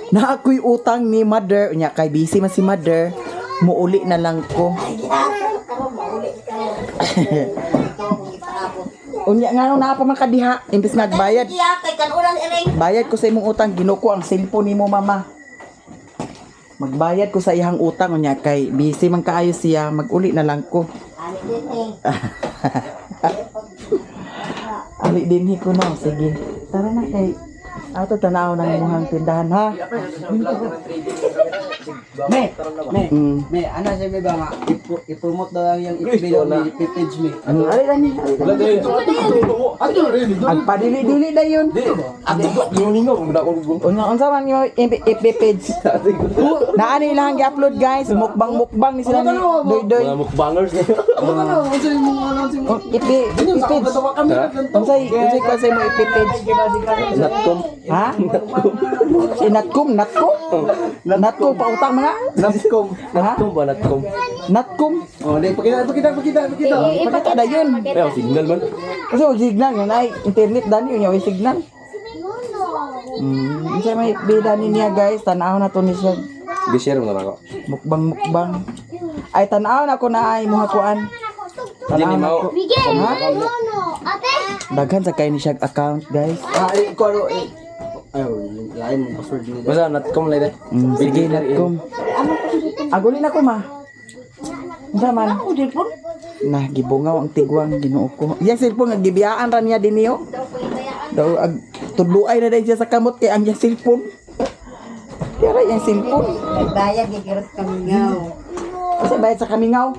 Na ako'y utang ni mother. Unya kay busy man si mother. Muuli na lang ko. Unya nga nung pa man kadiha. Imbis nagbayad. Bayad ko sa imong utang. Ginuko ang cellphone nimo mama. Magbayad ko sa iyang utang. Unya kay busy man kaayo siya. Mag-uli na lang ko. Ali dinhi ko no. Sige. Tara na kay ato tanaw ng imuhang tindahan ha. Me, ano siya may ba nga, i-promote daw lang yung i-video ni page me. Ano ali lang ni. Agpadili-dili na yun. Unsa man yung FB page. Naani lang gi-upload guys. Mukbang ni sila ni Doy. Mga mukbangers na. FB page. Unsay ko sa mo FB page. Natkom. Ha? Natkom. Natkom pa utang mga. Nascom. Natkom ba? Natkom. Natkom. Oh, di pakita. Pakita na yun. Pero signal man. Kasi yung signal yun ay internet dani yun yung signal. Kasi may bida niya guys, tanaw na to ni siya. Gi-share mo na ako. Mukbang. Ay tanaw na ko na ay muhakuan. Dini mo. Ha? Daghan sa kay ni siya account guys. Iko ano lain mo password nila. Basta natkom lang deh. Sige na kom. Agulin ako ma. Unsa man? Nah, gibungaw ang tigwang Ginoo ko. Iya cellphone nga gibiyaan ra niya dinyo. Daw ag tudluay na dai siya sa kamot kay ang iya cellphone. Kaya yung cellphone. Bayad gigirot kamingaw. Kasi bayad sa kamingaw.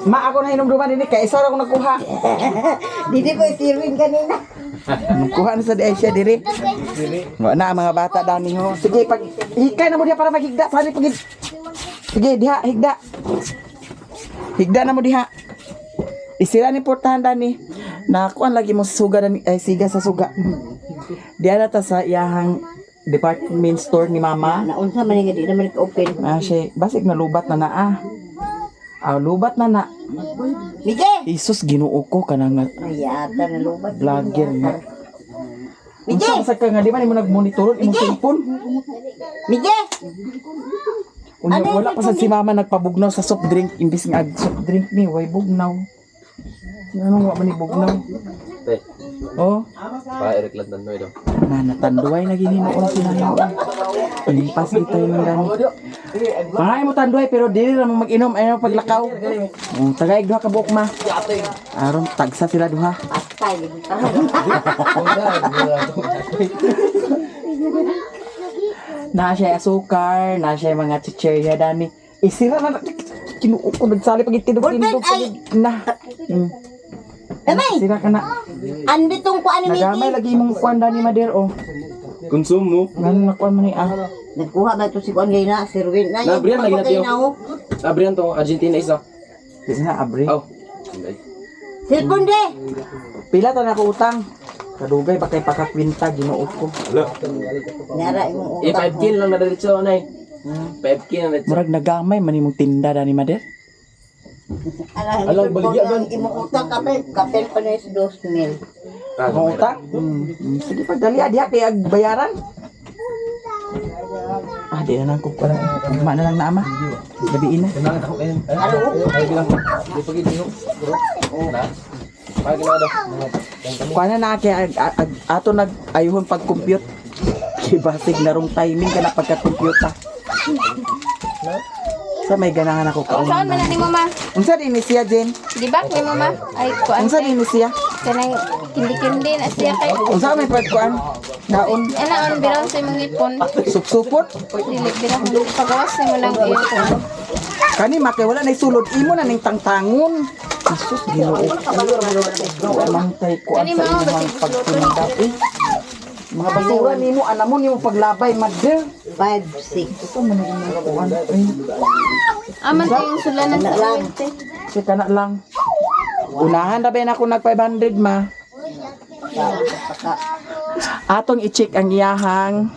Ma ako na hinumduman din kay isa ra ako nagkuha. Didi ko isirwin kanina. Nagkuha na sa di siya diri. Wa na ang mga bata dani ho. Sige pag hikay na mo diha para maghigda sali pag. Sige diha higda. Higda na mo diha. Isira ni portahan dani. Nakuan lagi mo suga dani ay siga sa suga. Diha na ta sa iyahang department store ni mama. Naunsa man nga di naman open. Ah, siya, basig na lubat na na ah. Lubat na na. Mige. Jesus Ginoo ko kanang Ayata na lubat. vlogger nga. Mige. Unsa sa ka nga di man mo nagmonitor imong cellphone? Mige. Unya wala pa sad si mama nagpabugnaw sa soft drink imbis nga soft drink ni way bugnaw. Ano wa man ni bugnaw? Teh, Oh, pa-Eric Landan no ito. na natanduay na gininoon sila niyo. Inimpas dito yung gani. Panay mo tanduay pero dili ra mo mag-inom ayaw paglakaw. Tagay duha ka buok ma. Aron tagsa sila duha. Patay. Na siya asukar, na siya mga chicherya dani. Isira na kinuo ko nagsali pag itindog na. Sira ka na. Anditong ko ani Nagamay lagi mong kuan dani mader oh. Konsum mo. Ngano na kuan man ni ah. Nagkuha ba to si Kuan Gayna, sirwin na. Na, Brian, lagi na tiyo. Gayna, oh. Abrihan to, Argentina isa. Di na abri. Oh. Cellphone de. Pila ta na ko utang. Kadugay ba kay pakakwinta Ginoo ko. Nara imong Eh, 5 kill lang na diretso anay. 5 kill na diretso. Murag nagamay man imong tinda dani mader. Alang baligya gan imong utang kapel pa na is 2,000. Ang utang. Sige pa dali diha kay bayaran. Di na lang ko pala. Ugma na lang na ama. Gabiin na. Kuha na na kay ato nag ayuhon pag-compute. Kibasig na rong timing ka na pagka-compute. Sa may ganahan ako kaon. Saan man ni mama? Unsa din ni siya Jen? Di ba ni mama? Ay kuan. Unsa din ni siya? Kanang kindi-kindi na siya kay. Unsa may pagkuan? Daon Ana on biraw sa imong ipon. supsupot. Dili biraw pagawas ni mo lang ipon. Kani makay wala na isulod imo na ning tangtangon. Jesus Ginoo. Amang tay kuan Kani sa mao imong basig pagtinda. Mga basura nimo anamon nimo paglabay madder. 5, 6. Ito man ang kuan. Aman to yung sulanan sa kwente. Si kana lang. Unahan na ba na ako nag 500 ma. Atong i-check ang iyahang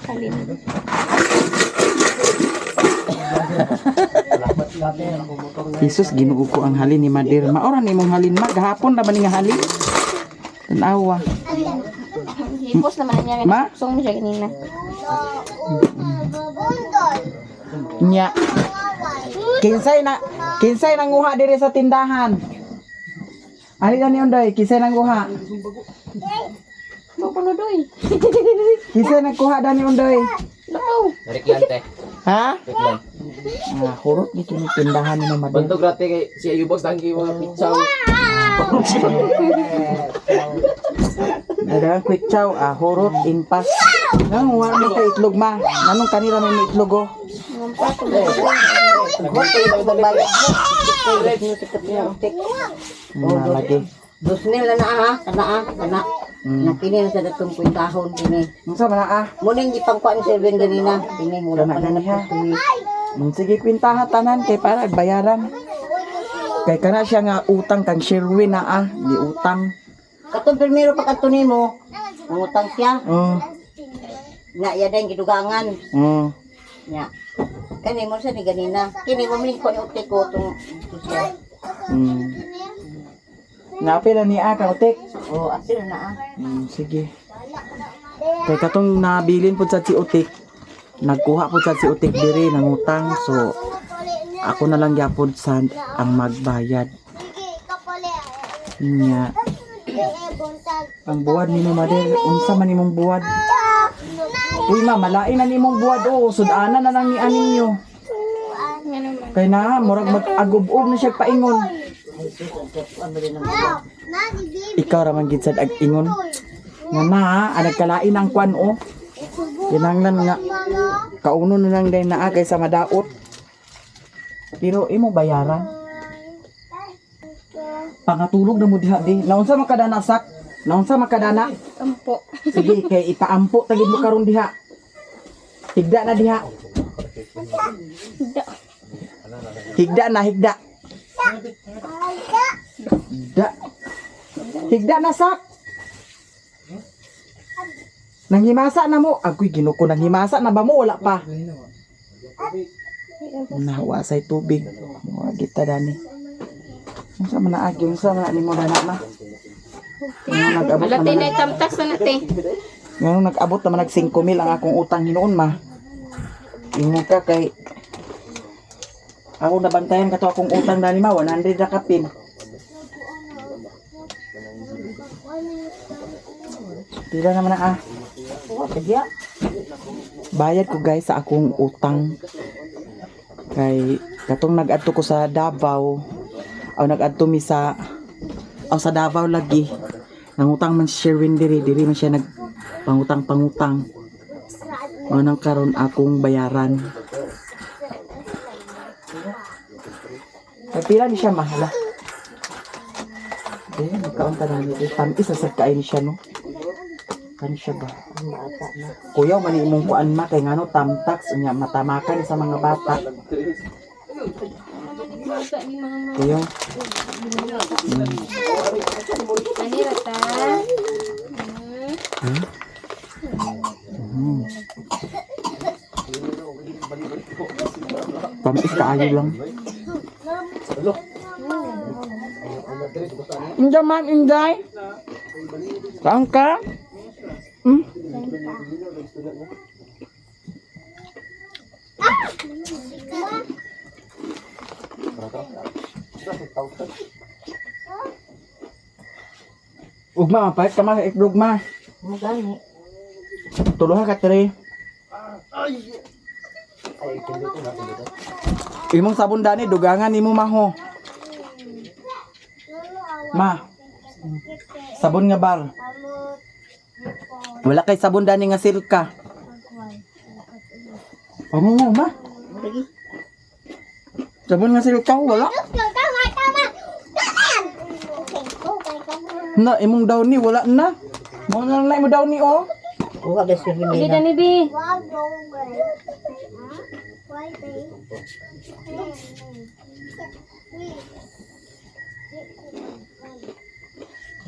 Jesus Ginoo ko ang halin ni Madir. Maoran imong halin ma gahapon ra ba ni nga halin? Tanawa. Hipos naman niya Ma? song siya kanina. Nya. Kinsay nanguha diri sa tindahan. Ali na ni Unday, kinsay nanguha. Mapunudoy. Kinsay nagkuha dani Unday. Reklante. Ha? Reklan. Hurot dito ni tindahan ni Mama Del. Bantog rate kay si Ayubox tangi mga pitsaw. Nadagang quick chow, hurot, impas. Nang wala mo kay itlog ma. Nanong kanira may itlog oh. Lagi. 2,000 na ha, kana. Nakini na sa datong kwintahon kini. Unsa man Muning ipangkuan sa Sylvain ganina, kini mura pa na ha. na. Sige kwintahan tanan kay para bayaran. Kay kana siya nga utang kang Sherwin na di utang. Katong primero pa kadto nimo, nangutang siya. Na iya dang gidugangan. Nya. Kani mo sa ni ganina. Kini mo min ko ni utik ko tong siya. Napila ni ka utik. Oh, asil na Sige. Kay katong nabilin pud sa si utik. Nagkuha pud sa si utik diri ng utang, so ako na lang gyapon sa ang magbayad. Nya. Ang buwad nimo Madel, unsa man nimong buwad? Uy ma, malain na nimong buwad sudanan na lang ni anin nyo. Kay na, murag mag-agob-og na siya paingon. Ikaw raman gid sad ag-ingon. Nga na, nagkalain ang kwan Kinanglan nga kauno na lang day naa kaysa madaot. Pero imo bayaran. Pangatulog na mo diha di. Naunsa makadana sak? Naunsa makadana? Ampo. Sige kay ipaampo tagid mo karon diha. Higda na diha. Higda na higda. Higda na sak. Nanghimasa na mo. Agoy ginuko nanghimasa na ba mo wala pa. Nawasay tubig. Mga kita dani. Unsa man na agi unsa man ni mo dana ma. Nag-abot Malati naman na itamtak sa nate. Ngayon nag-abot naman nag 5,000 ang akong utang hinuon ma. Ingon ka kay ako nabantayan ka to akong utang dani ma 100 ra kapin. Pila naman na bayad ko guys sa akong utang. Kay katong nag-adto ko sa Davao o nag-adto mi sa sa Davao lagi. Nangutang man si Sherwin diri man siya nagpangutang-pangutang. O nang karon akong bayaran. Kay pila ni siya mahala. Magkaunta na nito. Tamis sa kain siya no. Kan siya ba? Kuya man imong kuan ma kay ngano tamtax unya matamakan sa mga bata. Kuya. Kanira ta. Tamis kaayo lang. Inday man inday. Kaang ka? Ugma mapait ka ma iklog ma. Magani. Tuluha ka tiri. Imong sabon dani dugangan nimo maho. Ma. Sabon nga bar. Wala kay sabon dani nga silka. Ano nga ma? Sabon nga silka wala. Na imong daw ni wala na. Mo na lang mo daw ni Kuha ga Sylvain Hindi na. na ni Bi.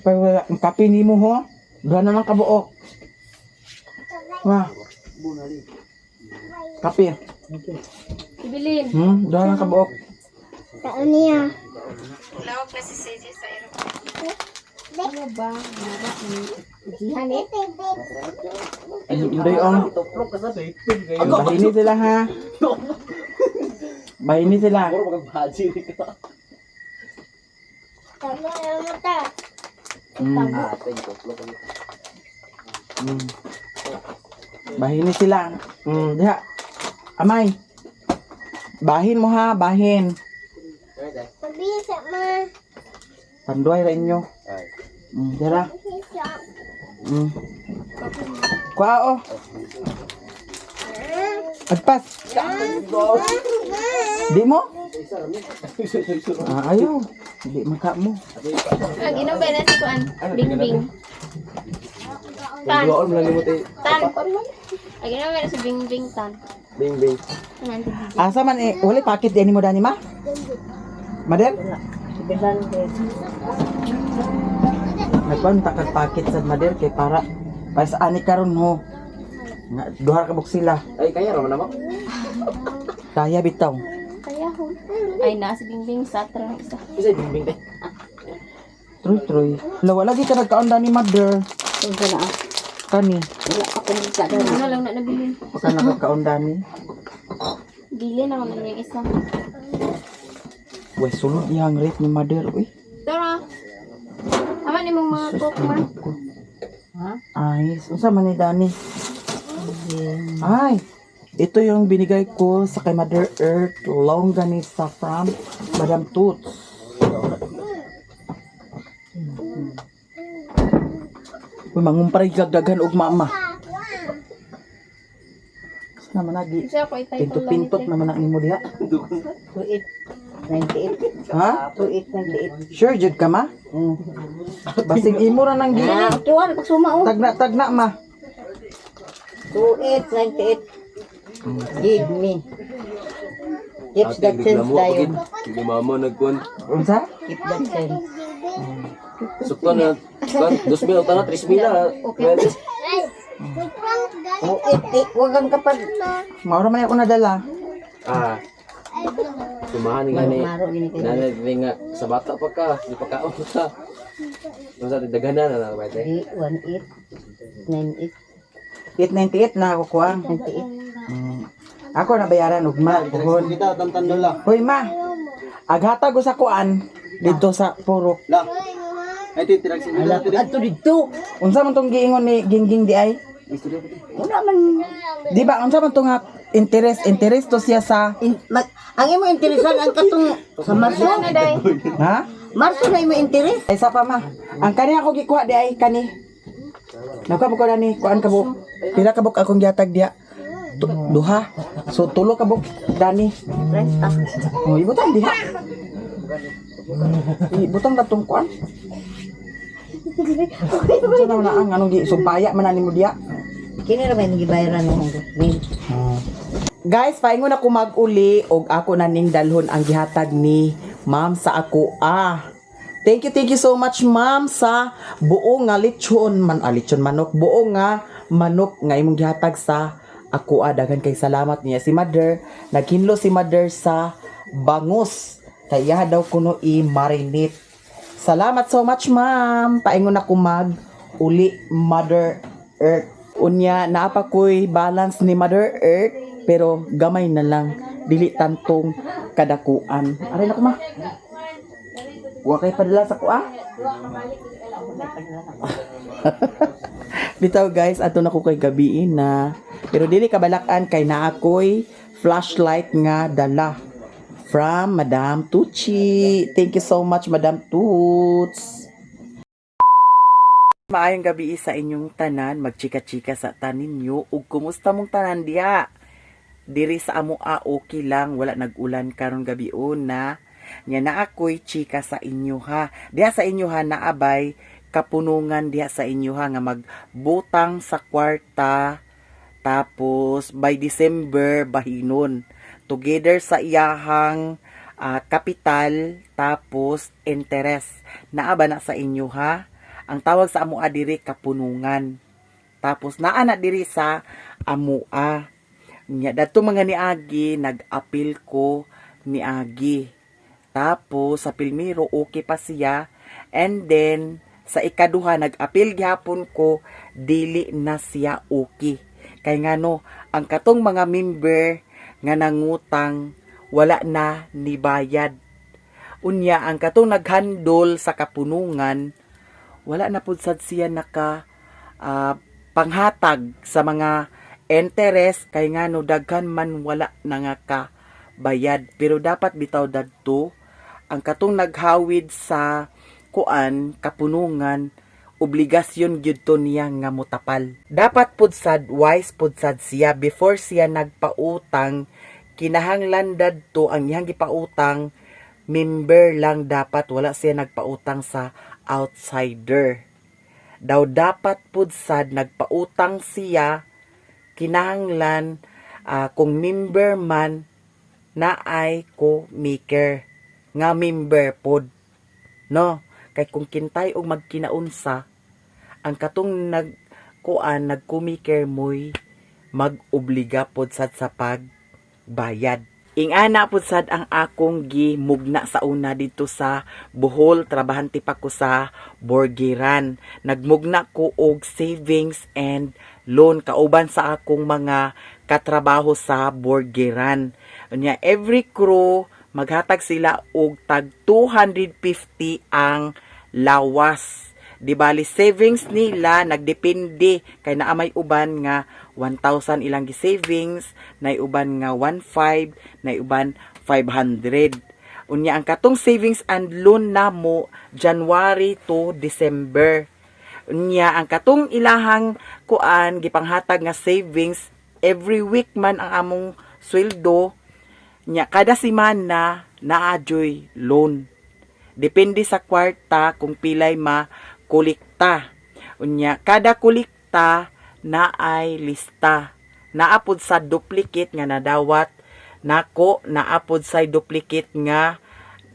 Pag wala ang kape nimo ho. Duha na lang kabuok. Ma. Kape. Ibilin. Duha lang kabuok. Taon niya. Lawag na si CJ sa iro. Ano ba? Jihan eh. Inday on. Bahini sila ha. Bahin ni sila. Puro magbahaji ka. Tama yung mata. Ah, thank you. Bahin ni sila. Diha. Amay. Bahin mo ha, bahin. Mabisa ma. Panduay ra inyo. Ay. Dira. Mabisa. Kuha Agpas. Di mo? Ayaw. Di maka mo. Ang inom ba na si Kuan? Bingbing. Tan. Doon mo lang limot eh. Tan. Ang inom ba na si Bingbing tan. Bing bing. Nanti Asa man eh, wala pakit di mo dani ma? Madel? Bilan din. Nagkuhan takag pakit sa Madel kay para sa ani karon ho. Nga duha ka buk sila. Ay, kaya raman naman. Kaya bitaw. kaya ho. Ay na si Bingbing sa tra isa. Isa bing bing eh. Troy. Lawa lagi ka nagkaon dani Mother. Kung sa naa. Kani. Wala ako nita daw. Ano lang na nabilin. Baka nakakaon dani. Dili na naman yung isa. Uy, sulod iyang rate ni Mother. Uy. Tara. Ama ni mong mga cook ma. Ha? Ay, unsa man ni Dani? Ay, ito yung binigay ko sa kay Mother Earth, longganisa from Madam Toots. Uy, mangumparay gagdagan og mama. Saan naman lagi? Kasi ako itay ko lang. Pintot-pintot naman ang imo diha. 28. Ha? 28. Sure jud ka ma? Basig imo ra nang gi. Ah, tuwan pag sumao. Tagna ma. 28, 98. Give me. Keep that sense dayon. Hindi mama nagkuhan. Unsa? Keep that sense. Sukto na. 2,000 utang na 3,000 na. Oh, wag kang kapag Maura man ako nadala. Ah. Tumahan nga ni. maro gini kay. Nanay nga sa bata pa ka. Di pa kaon ka. Kung sa daganan na ba ito? 18, 98, 898 na ako kuha. 98. Ako nabayaran og ma. Puhon. Kita tantandola. Hoy ma. Aghatag ko sa kuan dito sa purok. La. Ay titirag si Ala adto didto. Unsa man tong giingon ni Gingging di ay? Wala man Di ba unsa man tong interest to siya sa ang imo interesan ang katong sa Marso. ha? Marso na imo interes. Ay sa pa ma. Ang kani ako gikuha di ay kani. Nagka ko ni kuan ka buk. Pila ka buk akong gihatag diha? Duha. So tulo ka buk dani. Resta. Oh, ibutang diha. Ibutang na tong kuan. Unsa naman na ang anong gi sumpaya man nimo diha? Kini ra may gibayaran mo rin. Guys, paingon ako mag-uli og ako na ning dalhon ang gihatag ni Ma'am sa ako. Thank you so much Ma'am sa buo nga lechon manok, buo nga manok nga imong gihatag sa ako. Daghan kay salamat niya si Mother. Naghinlo si Mother sa bangus. Kaya daw kuno i-marinate. Salamat so much Ma'am. Paingon ako mag-uli Mother Earth. Unya naapa ko'y balance ni Mother Earth pero gamay na lang, dili tantong kadakuan. Aray na ko ma. Wa kay padala sa kuha. Bitaw guys, ato na ko kay gabiin na. Pero dili kabalakan kay naa ko'y flashlight nga dala from Madam Tucci. Thank you so much Madam Toots. Maayong gabi sa inyong tanan, magchika-chika sa tanin nyo, ug kumusta mong tanan diha? Diri sa amo okay lang, wala nag-ulan karon gabion na. Nya na ako'y chika sa inyo ha. Diha sa inyo ha naabay kapunungan diha sa inyo ha nga magbutang sa kwarta tapos by December bahinon. Together sa iyahang kapital tapos interest. Naaba na sa inyo ha. Ang tawag sa amua diri kapunungan. Tapos naa na diri sa amua. Nya dadto mga niagi nag-apil ko niagi. Tapos sa Pilmiro okay pa siya. And then sa ikaduha nag-apil gyapon ko dili na siya okay. Kay ngano ang katong mga member nga nangutang wala na ni bayad. Unya ang katong naghandol sa kapunungan, wala na pud sad siya naka panghatag sa mga interest kay ngano daghan man wala na nga ka bayad. Pero dapat bitaw dadto ang katong naghawid sa kapunungan, obligasyon gyud to niya nga motapal. Dapat pud sad wise pud sad siya before siya nagpautang, kinahanglan dadto ang iyang gipautang member lang dapat, wala siya nagpautang sa outsider. Daw dapat pud sad nagpautang siya kinahanglan kung member man na ay co-maker nga member pod, no? Kay kung kintay og magkinaunsa ang katong nag-co-maker mo'y mag-obliga pod sad sa pagbayad. Ingana pud sad ang akong gimugna sa una dito sa Bohol, trabahante pa ko sa Borgiran. Nagmugna ko og savings and loan kauban sa akong mga katrabaho sa Borgiran. Unya every crew maghatag sila og tag 250 ang lawas. Di bali savings nila nagdepende kay naa may uban nga 1,000 ilang gi-savings, nay uban nga 1,500, nay uban 500. Unya ang katong savings and loan namo January to December. Unya ang katong ilahang gipanghatag nga savings every week man ang among sweldo. Nya kada semana naadyoy loan. Depende sa kwarta kung pilay kolekta. Unya kada kolekta na ay lista. Naapod sa duplicate nga nadawat nako, naapod sa duplicate nga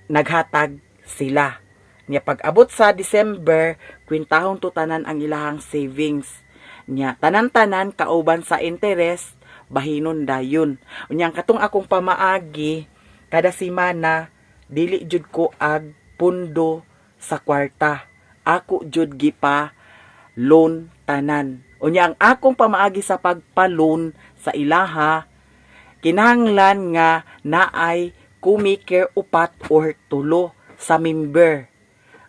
naghatag sila. Nya pag abot sa December, kwintahon to tanan ang ilahang savings. Nya tanan-tanan kauban sa interest, bahinon dayon. Unya katong akong pamaagi kada semana dili jud ko ag pundo sa kwarta. Ako jud gipa loan tanan. Unya ang akong pamaagi sa pagpa-loan sa ilaha, kinahanglan nga naay co-maker upat or tulo sa member.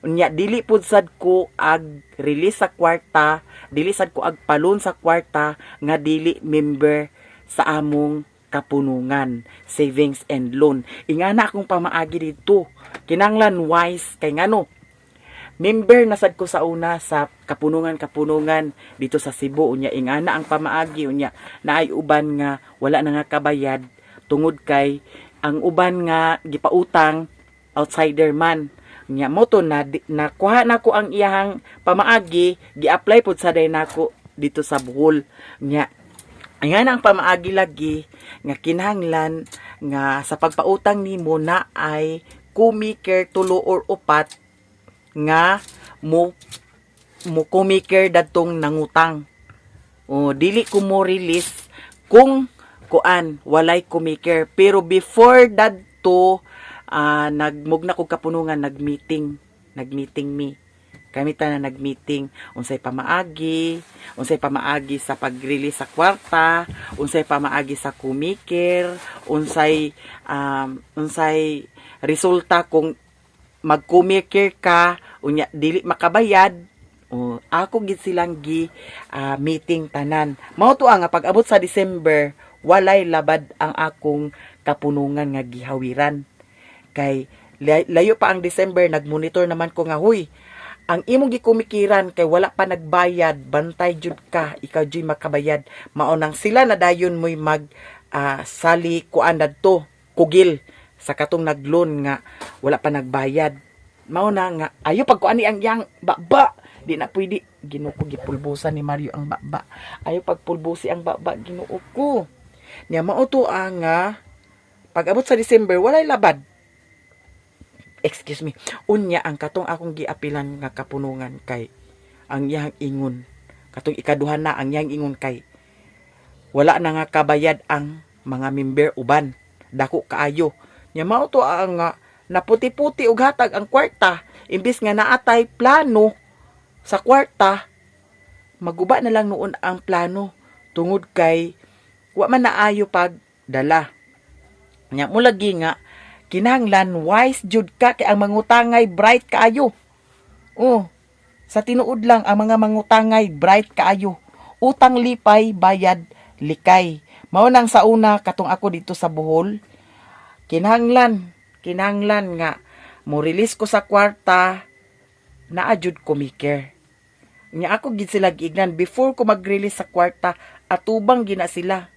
Unya dili pud sad ko ag release sa kwarta, dili sad ko ag pa-loan sa kwarta nga dili member sa among kapunungan, savings and loan. Ingana akong pamaagi dito. Kinahanglan wise kay ngano member na sad ko sa una sa kapunungan dito sa Cebu. Unya ingana ang pamaagi unya naay uban nga wala na nga kabayad tungod kay ang uban nga gipautang outsider man. Unya mo to nakuha nako ang iyang pamaagi, gi-apply pud sa day nako dito sa Bohol. Unya ingana ang pamaagi lagi nga kinahanglan nga sa pagpautang nimo na ay co-maker tulo or upat nga mo co-maker dadtong nangutang. O dili ko mo release kung walay co-maker. Pero before dadto nagmugna ko kapunungan nagmeeting mi. Kami tanan nagmeeting unsay pamaagi sa pag-release sa kwarta, unsay pamaagi sa co-maker, unsay resulta kung mag-co-maker ka unya dili makabayad. Ako gid silang meeting tanan. Mao to nga pag abot sa December walay labad ang akong kapunungan nga gihawiran. Kay layo pa ang December, nagmonitor naman ko nga huy, ang imong gikumikiran kay wala pa nagbayad, bantay jud ka, ikaw jud makabayad. Mao nang sila na dayon mo'y sali kuan dadto kugil sa katong nagloan nga wala pa nagbayad. Mao na nga ayo pagkuani ang yang baba, di na pwede. Ginoo ko gipulbusan ni Mario ang baba. Ayo pagpulbusi ang baba, Ginoo ko. Nya mao to nga pag abot sa December walay labad. Excuse me. Unya ang katong akong giapilan nga kapunungan kay ang iyang ingon. Katong ikaduha na ang iyang ingon kay wala na nga kabayad ang mga member uban. Dako kaayo. Nya mao to nga naputi-puti og hatag ang kwarta, imbis nga naatay plano sa kwarta, maguba na lang noon ang plano tungod kay wa man naayo pag dala. Nya mo lagi nga kinahanglan wise jud ka kay ang mangutangay bright kaayo. Oh, sa tinuod lang ang mga mangutangay bright kaayo. Utang lipay, bayad likay. Mao nang sa una katong ako dito sa Bohol, kinahanglan nga mo release ko sa kwarta naa jud ko maker. Nya ako gid sila giignan before ko mag-release sa kwarta atubang gina sila.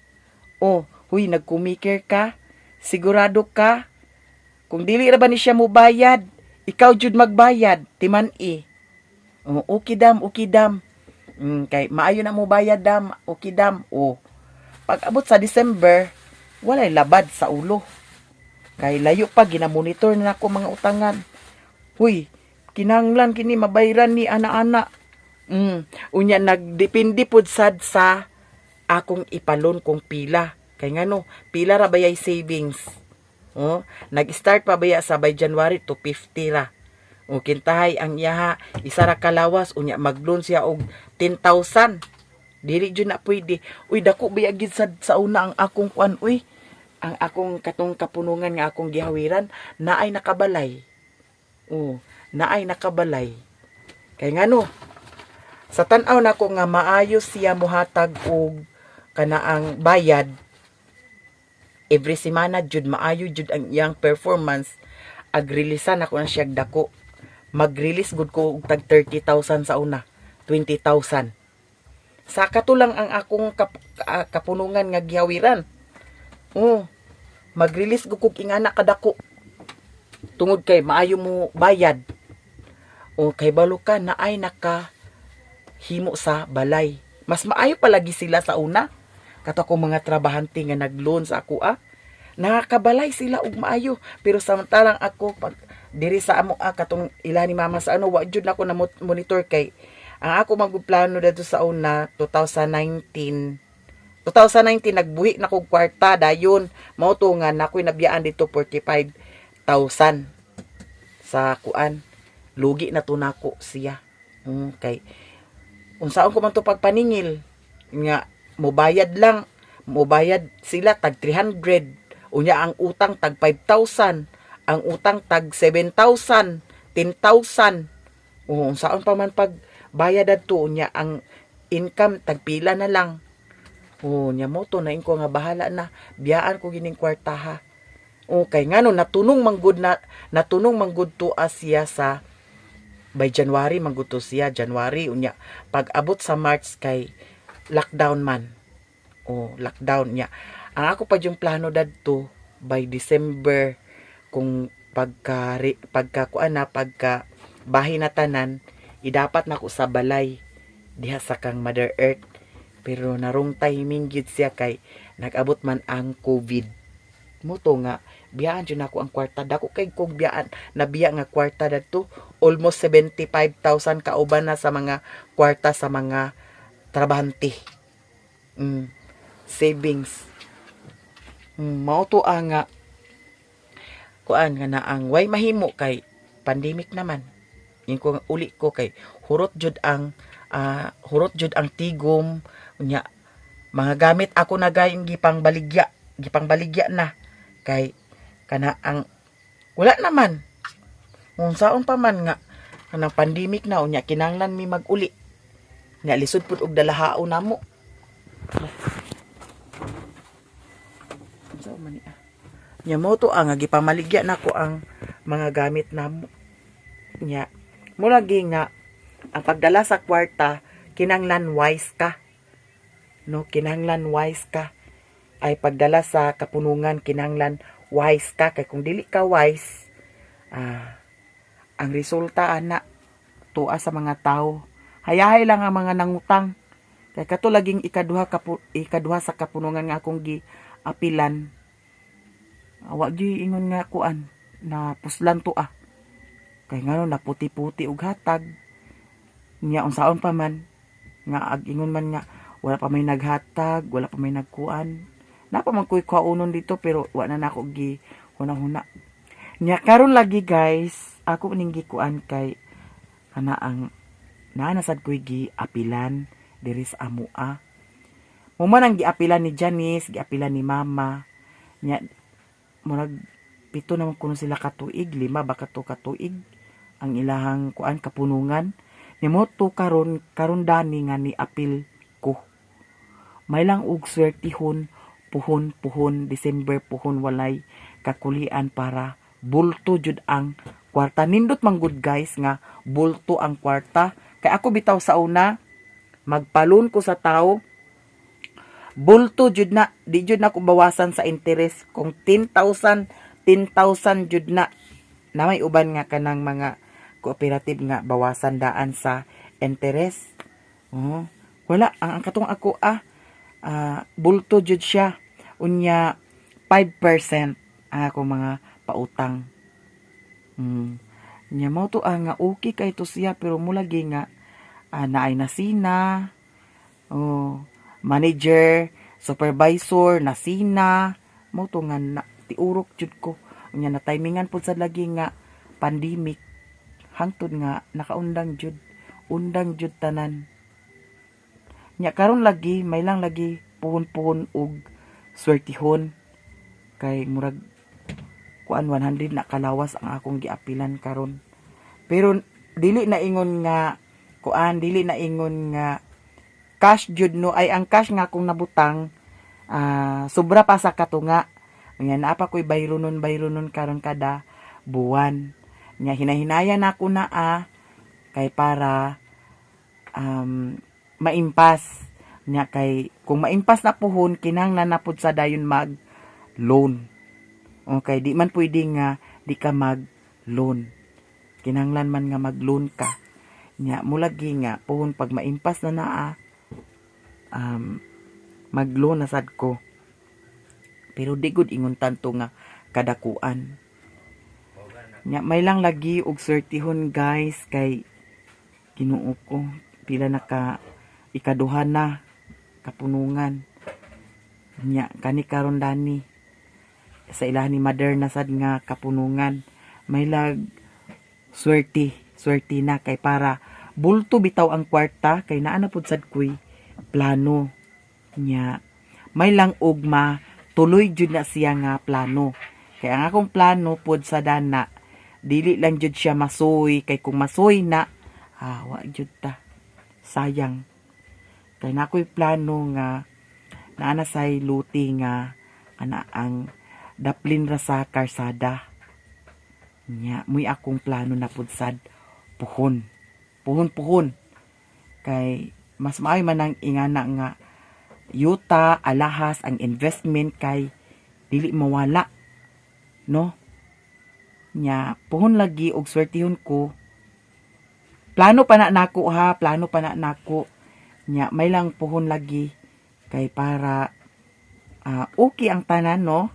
Oh, huy nagkumikir ka? Sigurado ka? Kung dili ra ba ni siya mo bayad, ikaw jud magbayad, timan-i. Oh, okay dam. Kay maayo na mo bayad dam, okay dam. Oh. Pag abot sa December, walay labad sa ulo. Kay layo pa ginamonitor na ako mga utangan. Huy, kinahanglan kini mabayran ni ana-ana. Unya nagdepende pud sad sa akong ipalon kung pila. Kay ngano, pila ra bayay savings. Oh, nag-start pa baya sa by January to 50 ra. O kintahay ang iyaha, isa ra kalawas unya mag-loan siya og 10,000. Dili jud na pwede. Uy, dako baya gid sa una ang akong kuan, uy. Ang akong katong kapunungan nga akong gihawiran naay nakabalay. Oh, naay nakabalay. Kay ngano, sa tan-aw nako nga maayo siya mohatag og kanaang bayad. Every semana jud maayo jud ang iyang performance. Agrilisan ako na siya dako. Mag-release gud ko og tag 30,000 sa una, 20,000. Sa katulang ang akong kapunungan nga gihawiran. Oh, mag-release gud kog ingana kadako. Tungod kay maayo mo bayad. O kay balo ka na ay naka himo sa balay. Mas maayo palagi sila sa una. Kato ko mga trabahante nga nag-loan sa ako nakakabalay sila og maayo. Pero samantalang ako pag diri sa amo katong ila ni mama sa wa jud nako na monitor kay ang ako magplano dito sa una 2019 nagbuhi na kog kwarta dayon mao to nga nakoy nabiyaan dito 45,000 sa kuan lugi na to nako siya kay unsaon ko man to pagpaningil nga mobayad sila tag 300 unya ang utang tag 5,000 ang utang tag 7,000 10,000 unsaon pa man pag bayad adto unya ang income tag pila na lang nya mo to na ko nga bahala na biyaan ko gining kwarta ha kay ngano natunong manggud to siya sa by January manggud to siya January unya pag abot sa March kay lockdown man lockdown niya ang ako pa yung plano dadto by December kung pagka bahay na tanan idapat na ko sa balay diha sa kang Mother Earth pero narong timing gid siya kay nag-abot man ang COVID mo to nga biyaan jud nako ang kwarta dako kay kog biyaan na biya nga kwarta dadto almost 75,000 kauban na sa mga kwarta sa mga trabahante savings mao to nga kuan nga na ang way mahimo kay pandemic naman yung ko uli ko kay hurot jud ang tigom unya mga gamit ako na gayong gipang baligya na kay kana ang wala naman unsaon pa man nga kanang pandemic na unya kinahanglan mi mag-uli nya lisod pud og dalahaon namo unsa man nya mo to nga gipamaligya nako ang mga gamit namo nya mo lagi nga ang pagdala sa kwarta kinahanglan wise ka kinahanglan wise ka ay pagdala sa kapunungan kinahanglan wise ka kay kung dili ka wise ang resulta ana tuwa sa mga tao hayahay lang ang mga nangutang kay kato laging ikaduha sa kapunungan nga akong giapilan wa gi ingon nga kuan na puslan to kay ngano na puti-puti og hatag nya unsaon pa man nga ag-ingon man nga wala pa may naghatag wala pa may nagkuan na pa man koy kaunon dito pero wa na nako gi hunang-huna nya karon lagi guys ako ning gikuan kay ana ang naanasad koy giapilan diri sa mo man ang giapilan ni Janice giapilan ni mama nya murag pito naman kuno sila katuig, 5 ba kato katuig ang ilahang kuan kapunungan. Nimo to karon dani nga ni apil ko. May lang og swertihon puhon December puhon walay kakulian para bulto jud ang kwarta. Nindot man good guys nga bulto ang kwarta. Kay ako bitaw sa una magpalon ko sa tao bulto jud na, di jud na ko bawasan sa interest. Kung 10,000 jud na may uban nga kanang mga cooperative nga bawasan daan sa interest. Wala ang katong ako bulto jud siya. Unya 5% ang ako mga pautang. Nya mo to nga okay kay to siya pero mulagi nga naay nasina. Manager, supervisor nasina. Mo to nga tiurok jud ko. Unya na timingan pud sa lagi nga pandemic. Hangtod nga nakaundang jud. Undang jud tanan. Nya karon lagi may lang lagi puhon-puhon og swertihon kay murag kuan 100 na kalawas ang akong giapilan karon. Pero dili na ingon nga kuan, dili na ingon nga cash jud no, ay ang cash nga akong nabutang sobra pa sa katunga. Nya naa pa koy bayronon karon kada buwan. Nya hinahinaya na ako na kay para maimpas. Nya kay kung maimpas na puhon kinahanglan na pud sa dayon mag loan. Okay, di man pwede nga di ka mag loan. Kinahanglan man nga mag loan ka. Nya mulagi nga puhon pag maimpas na mag loan na sad ko. Pero di gud ingon tanto nga kadakuan. Nya may lang lagi og swertihon guys kay Ginoo ko pila na ka ikaduha na kapunungan. Nya kani karon dani sa ilahan ni mother na sad nga kapunungan may lag swerte na kay para bulto bitaw ang kwarta kay naa na pud sad koy plano. Nya may lang ugma tuloy jud na siya nga plano. Kay ang akong plano pud sa dana dili lang jud siya masoy kay kung masoy na wa jud ta sayang. Kay nakoy plano nga naana say luti nga ana ang daplin ra sa karsada. Nya muy akong plano na pud sad puhon kay mas maayo man ang ingana nga yuta alahas ang investment kay dili mawala no. Nya puhon lagi og swertihon ko. Plano pa na nako nya may lang puhon lagi kay para okay ang tanan no.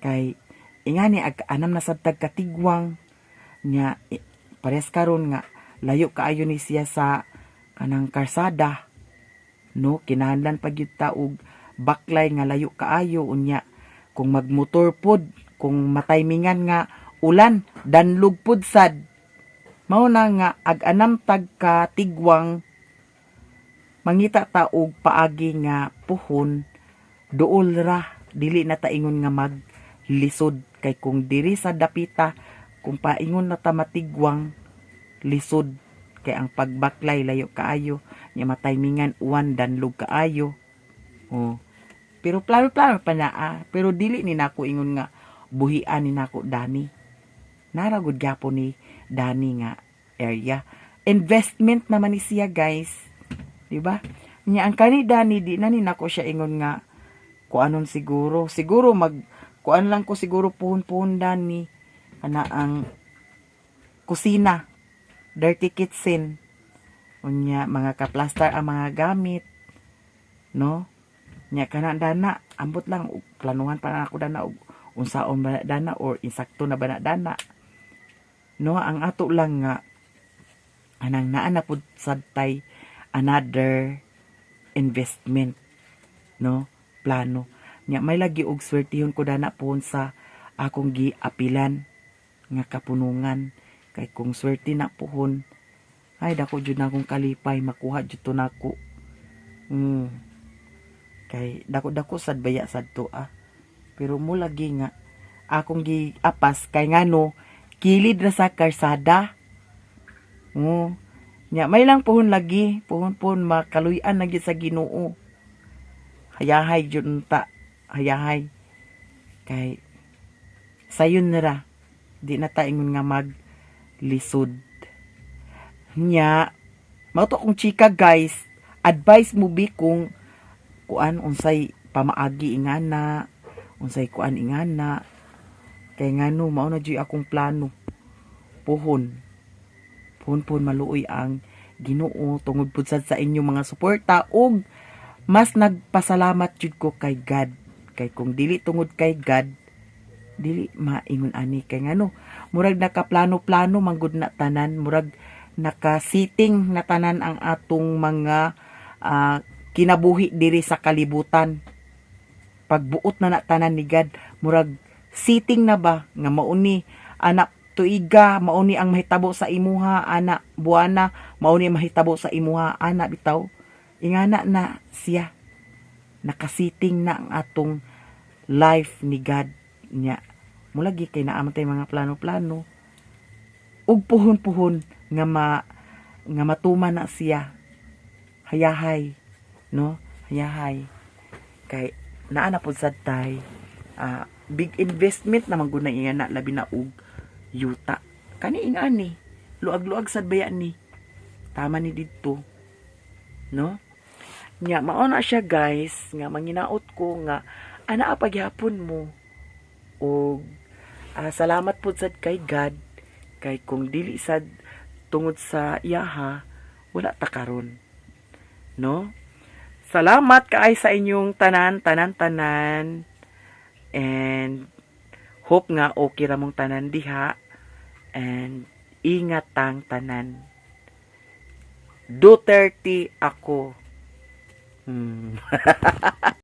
Kay ingani anam na sabtag katigwang nya pares karon nga layo kaayo ni siya sa kanang karsada no. Kinahanglan pag yun ta og baklay nga layo kaayo unya kung magmotor pod kung mataymingan nga ulan danlog pud sad mao na nga ag-anam tag ka tigwang mangita ta og paagi nga puhon duol ra dili na ta ingon nga maglisod kay kung diri sa dapita kung paingon na ta matigwang lisod kay ang pagbaklay layo kaayo nya mataymingan uwan danlog kaayo. Pero plano pa na pero dili ni nako ingon nga buhian ni nako dani. Naragod gyapon ni dani nga area. Investment naman ni siya guys. Diba? Nya ang kani dani di na ni nako siya ingon nga kuanon siguro kuan lang ko siguro puhon dani ana ang kusina, dirty kitchen. Unya mga kaplastar ang mga gamit. No? Nya kana dana ambot lang planuhan pa na ako dana og unsaon ba dana or insakto na ba na dana. No, ang ato lang nga anang naa na pud sadtay another investment no plano. Nya may lagi og swertihon ko dana pon sa akong giapilan nga kapunungan kay kung swerte na pohon ay dako jud na akong kalipay makuha jud to nako. Kay dako sad baya sad to pero mo lagi nga akong giapas kay ngano kilid na sa karsada. Nya may lang pohon lagi, pohon makaluyan lagi sa Ginoo. Hayahay jud ta, hayahay. Kay sayon na ra, di na ta ingon nga maglisod. Nya mao to kung chika guys, advice mo bi kung kuan unsay pamaagi ingana, unsay kuan ingana. Kay ngano mao na jud akong plano. Pohon maluoy ang Ginoo tungod pud sad sa inyo mga suporta ug mas nagpasalamat jud ko kay God. Kay kung dili tungod kay God, dili maingon ani kay ngano murag nakaplano-plano manggod na tanan, murag nakasiting na tanan ang atong mga kinabuhi diri sa kalibutan. Pagbuot na tanan ni God, murag siting na ba nga mauni anak tuiga, mauni ang mahitabo sa imuha, ana buwana, mauni ang mahitabo sa imuha, ana bitaw. Ingana na siya. Nakasiting na ang atong life ni God niya. Mulagi kay naaman tay mga plano-plano. Ug puhon-puhon nga matuman na siya. Hayahay, no? Hayahay. Kay naa na pud sad tay. Big investment naman gud na ingana labi na ug yuta. Kani ingani. Luag-luag sad baya ni. Tama ni didto. No? Nya mao na siya guys, nga manginaot ko nga ana pagyapon mo. O salamat pud sad kay God kay kung dili sad tungod sa iyaha wala ta karon. No? Salamat kaay sa inyong tanan. And hope nga okay ra mong tanan diha. And ingat tang tanan. Duterte ako.